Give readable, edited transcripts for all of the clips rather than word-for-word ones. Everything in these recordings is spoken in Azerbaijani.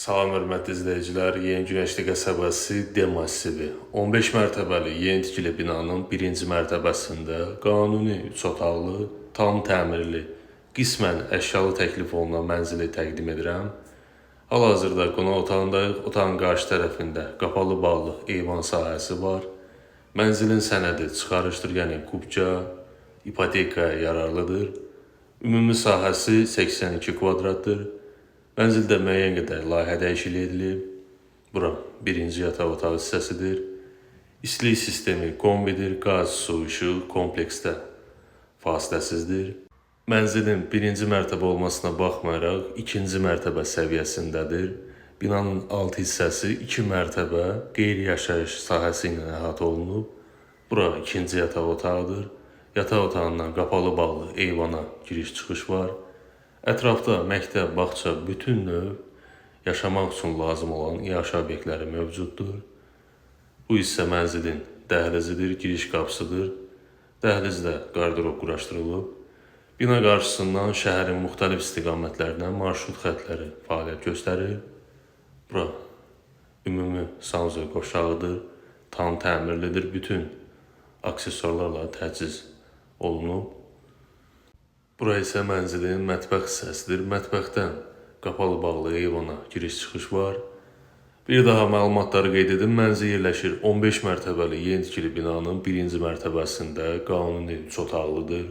Salam hörmətli izləyicilər, Yeni Günəşli qəsəbəsi D massivi 15 mərtəbəli yeni tikili binanın birinci mərtəbəsində qanuni 3 otaqlı, tam təmirli, qismən əşyalı təklif olunan mənzili təqdim edirəm. Hal-hazırda qonaq otağındayıq. Otağın qarşı tərəfində qapalı bağlı eyvan sahəsi var. Mənzilin sənədi çıxarışdır, yəni kubca, ipotekaya yararlıdır. Ümumi sahəsi 82 kvadratdır. Mənzildə müəyyən qədər layihə dəyişikliyi edilib. Bura birinci yataq otağı hissəsidir. İstilik sistemi kombidir, qaz, su, işıq kompleksdə fasiləsizdir. Mənzilin birinci mərtəbə olmasına baxmayaraq ikinci mərtəbə səviyyəsindədir. Binanın alt hissəsi 2 mərtəbə qeyri-yaşayış sahəsi ilə əhatə olunub. Bura ikinci yataq otağıdır. Yataq otağından qapalı bağlı eyvana giriş-çıxış var. Ətrafda məktəb, bağça, bütün növ yaşamaq üçün lazım olan iaşə obyektləri mövcuddur. Bu hissə mənzilin dəhlizidir, giriş qapısıdır. Dəhlizdə qarderob quraşdırılıb. Bina qarşısından şəhərin müxtəlif istiqamətlərinə marşrut xətləri fəaliyyət göstərir. Bura ümumi sanuzel qovşağıdır, tam təmirlidir, bütün aksesuarlarla təchiz olunub. Bura isə mənzilin mətbəx hissəsidir. Mətbəxdən qapalı bağlı eyvana giriş-çıxış var. Bir daha məlumatları qeyd edim. Mənzil yerləşir 15 mərtəbəli yeni tikili binanın birinci mərtəbəsində, qanuni 3 otaqlıdır.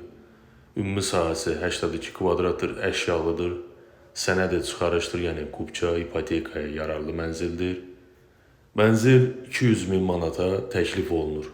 Ümumi sahəsi 82 kvadratdır, əşyalıdır. Sənədi çıxarışdır, yəni kubça, ipotekaya yararlı mənzildir. Mənzil 200 min manata təklif olunur.